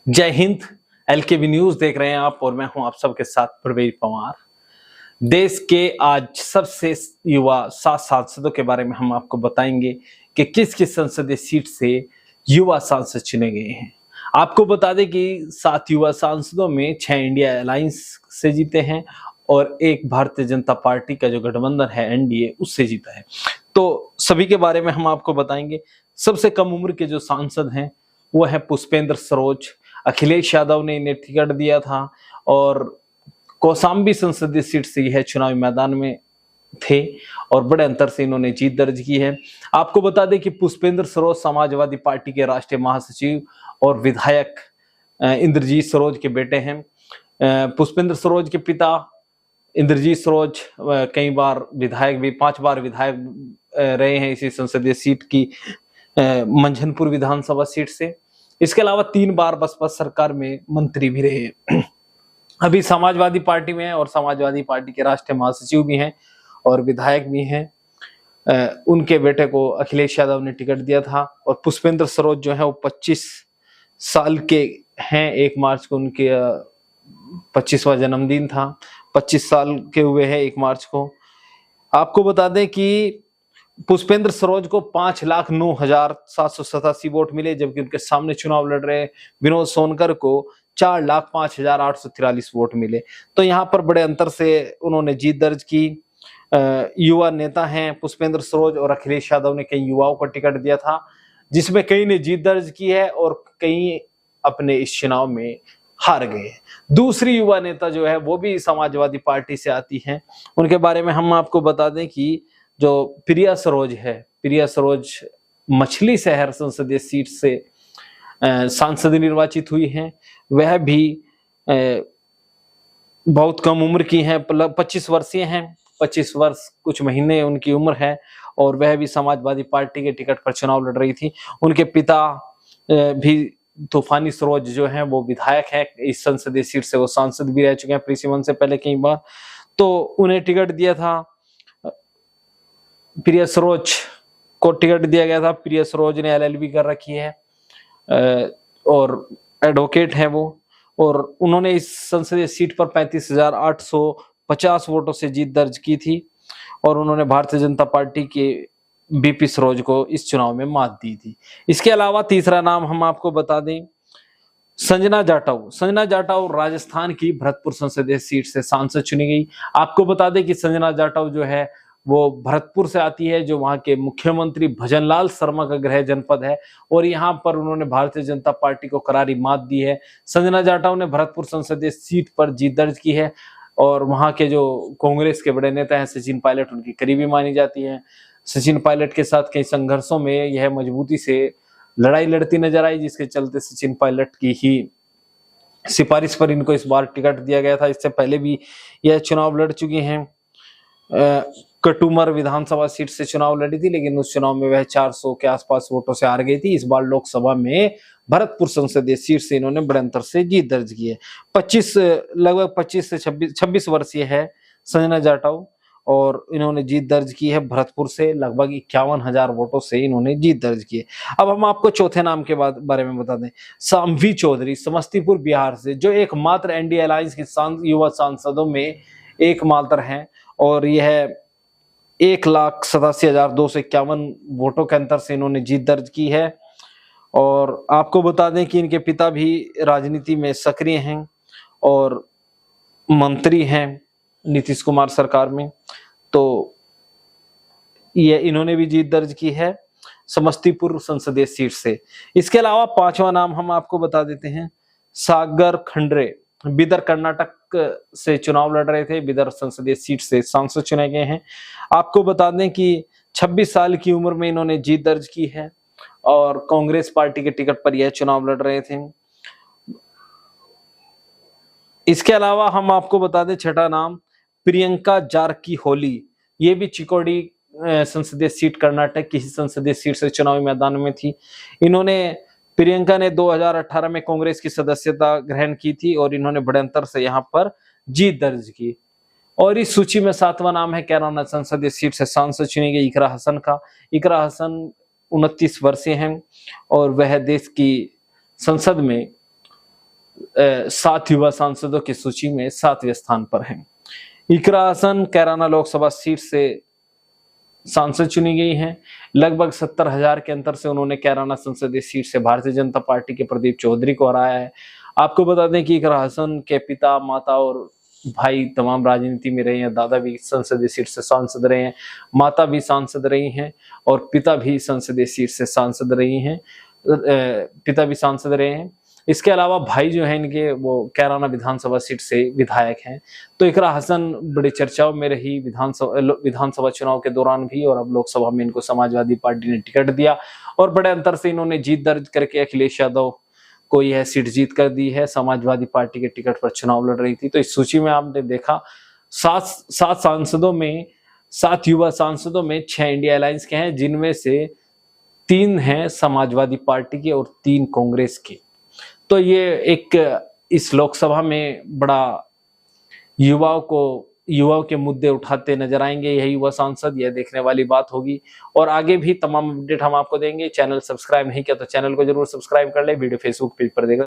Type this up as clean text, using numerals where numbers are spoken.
जय हिंद। एलकेबी न्यूज देख रहे हैं आप और मैं हूं आप सबके साथ प्रवीण पवार। देश के आज सबसे युवा 7 सांसदों के बारे में हम आपको बताएंगे कि किस किस संसदीय सीट से युवा सांसद चुने गए हैं। आपको बता दें कि 7 युवा सांसदों में 6 इंडिया अलायंस से जीते हैं और एक भारतीय जनता पार्टी का जो गठबंधन है एनडीए उससे जीता है। तो सभी के बारे में हम आपको बताएंगे। सबसे कम उम्र के जो सांसद हैं वो है पुष्पेंद्र सरोज। अखिलेश यादव ने इन्हें टिकट दिया था और कौशाम्बी संसदीय सीट से यह चुनावी मैदान में थे और बड़े अंतर से इन्होंने जीत दर्ज की है। आपको बता दें कि पुष्पेंद्र सरोज समाजवादी पार्टी के राष्ट्रीय महासचिव और विधायक इंद्रजीत सरोज के बेटे हैं। पुष्पेंद्र सरोज के पिता इंद्रजीत सरोज कई बार विधायक भी 5 बार विधायक रहे हैं इसी संसदीय सीट की मंझनपुर विधानसभा सीट से। इसके अलावा 3 बार बसपा सरकार में मंत्री भी रहे। अभी समाजवादी पार्टी में है और समाजवादी पार्टी के राष्ट्रीय महासचिव भी हैं और विधायक भी हैं। उनके बेटे को अखिलेश यादव ने टिकट दिया था और पुष्पेंद्र सरोज जो है वो 25 साल के हैं। 1 मार्च को उनके 25वां जन्मदिन था। 25 साल के हुए हैं 1 मार्च को। आपको बता दें कि पुष्पेंद्र सरोज को 5,09,787 वोट मिले, जबकि उनके सामने चुनाव लड़ रहे विनोद सोनकर को 4,05,843 वोट मिले। तो यहाँ पर बड़े अंतर से उन्होंने जीत दर्ज की। युवा नेता हैं पुष्पेंद्र सरोज और अखिलेश यादव ने कई युवाओं को टिकट दिया था, जिसमें कई ने जीत दर्ज की है और कई अपने इस चुनाव में हार गए। दूसरी युवा नेता जो है वो भी समाजवादी पार्टी से आती हैं। उनके बारे में हम आपको बता दें कि जो प्रिया सरोज है, प्रिया सरोज मछली शहर संसदीय सीट से सांसद निर्वाचित हुई हैं। वह भी बहुत कम उम्र की हैं, 25 वर्षीय हैं। 25 वर्ष कुछ महीने उनकी उम्र है और वह भी समाजवादी पार्टी के टिकट पर चुनाव लड़ रही थी। उनके पिता भी तूफानी सरोज जो हैं वो विधायक हैं इस संसदीय सीट से। वो सांसद भी रह चुके हैं प्रिसिमन से पहले कई बार। तो उन्हें टिकट दिया था, प्रिया सरोज को टिकट दिया गया था। प्रिया सरोज ने एलएलबी कर रखी है और एडवोकेट है वो, और उन्होंने इस संसदीय सीट पर 35,850 वोटों से जीत दर्ज की थी और उन्होंने भारतीय जनता पार्टी के बीपी सरोज को इस चुनाव में मात दी थी। इसके अलावा तीसरा नाम हम आपको बता दें, संजना जाटव। संजना जाटव राजस्थान की भरतपुर संसदीय सीट से सांसद चुनी गई। आपको बता दें कि संजना जाटव जो है वो भरतपुर से आती है, जो वहां के मुख्यमंत्री भजनलाल शर्मा का गृह जनपद है और यहाँ पर उन्होंने भारतीय जनता पार्टी को करारी मात दी है। संजना जाटव ने भरतपुर संसदीय सीट पर जीत दर्ज की है और वहां के जो कांग्रेस के बड़े नेता हैं सचिन पायलट उनकी करीबी मानी जाती है। सचिन पायलट के साथ कई संघर्षों में यह मजबूती से लड़ाई लड़ती नजर आई, जिसके चलते सचिन पायलट की ही सिफारिश पर इनको इस बार टिकट दिया गया था। इससे पहले भी यह चुनाव लड़ चुकी हैं। कटुमर विधानसभा सीट से चुनाव लड़ी थी, लेकिन उस चुनाव में वह 400 के आसपास वोटों से हार गई थी। इस बार लोकसभा में भरतपुर संसदीय सीट से इन्होंने बड़े अंतर से जीत दर्ज की है। लगभग 25 से 26 वर्षीय है संजना जाटव और इन्होंने जीत दर्ज की है भरतपुर से। लगभग 51,000 वोटों से इन्होंने जीत दर्ज की है। अब हम आपको चौथे नाम के बारे में बता दें, शाम्वी चौधरी समस्तीपुर बिहार से, जो एकमात्र एनडीए अलायंस के युवा सांसदों में एकमात्र हैं और यह 1,87,251 वोटों के अंतर से इन्होंने जीत दर्ज की है। और आपको बता दें कि इनके पिता भी राजनीति में सक्रिय हैं और मंत्री हैं नीतीश कुमार सरकार में। तो ये इन्होंने भी जीत दर्ज की है समस्तीपुर संसदीय सीट से। इसके अलावा 5वां नाम हम आपको बता देते हैं, सागर खंडरे बिदर कर्नाटक से चुनाव लड़ रहे थे। बिदर संसदीय सीट से सांसद चुने गए हैं। आपको बता दें कि 26 साल की उम्र में इन्होंने जीत दर्ज की है और कांग्रेस पार्टी के टिकट पर यह चुनाव लड़ रहे थे। इसके अलावा हम आपको बता दें छठा नाम, प्रियंका जारकीहोली। ये भी चिकोड़ी संसदीय सीट कर्नाटक की संसदीय सीट से चुनावी मैदान में थी। प्रियंका ने 2018 में कांग्रेस की सदस्यता ग्रहण की थी और इन्होंने बड़े अंतर से यहाँ पर जीत दर्ज की। और इस सूची में 7वां नाम है कैराना संसदीय सीट से सांसद चुनी गई इकरा हसन का। इकरा हसन 29 वर्षीय हैं और वह देश की संसद में 7 युवा सांसदों की सूची में 7वें स्थान पर हैं। इकरा हसन कैराना लोकसभा सीट से सांसद चुनी गई हैं। लगभग 70,000 के अंतर से उन्होंने कैराना संसदीय सीट से भारतीय जनता पार्टी के प्रदीप चौधरी को हराया है। आपको बता दें कि इकरा हसन के पिता, माता और भाई तमाम राजनीति में रहे हैं। दादा भी संसदीय सीट से सांसद रहे हैं, माता भी सांसद रही हैं और पिता भी संसदीय सीट से सांसद रही हैं, पिता भी सांसद रहे हैं। इसके अलावा भाई जो है इनके वो कैराना विधानसभा सीट से विधायक हैं। तो इकरा हसन बड़ी चर्चाओं में रही विधानसभा चुनाव के दौरान भी, और अब लोकसभा में इनको समाजवादी पार्टी ने टिकट दिया और बड़े अंतर से इन्होंने जीत दर्ज करके अखिलेश यादव को यह सीट जीत कर दी है। समाजवादी पार्टी के टिकट पर चुनाव लड़ रही थी। तो इस सूची में आपने देखा 7 युवा सांसदों में 6 इंडिया अलायंस के हैं, जिनमें से 3 हैं समाजवादी पार्टी के और 3 कांग्रेस के। तो ये एक इस लोकसभा में बड़ा युवाओं के मुद्दे उठाते नजर आएंगे यह युवा सांसद, यह देखने वाली बात होगी। और आगे भी तमाम अपडेट हम आपको देंगे। चैनल सब्सक्राइब नहीं किया तो चैनल को जरूर सब्सक्राइब कर ले। वीडियो फेसबुक पेज पर देख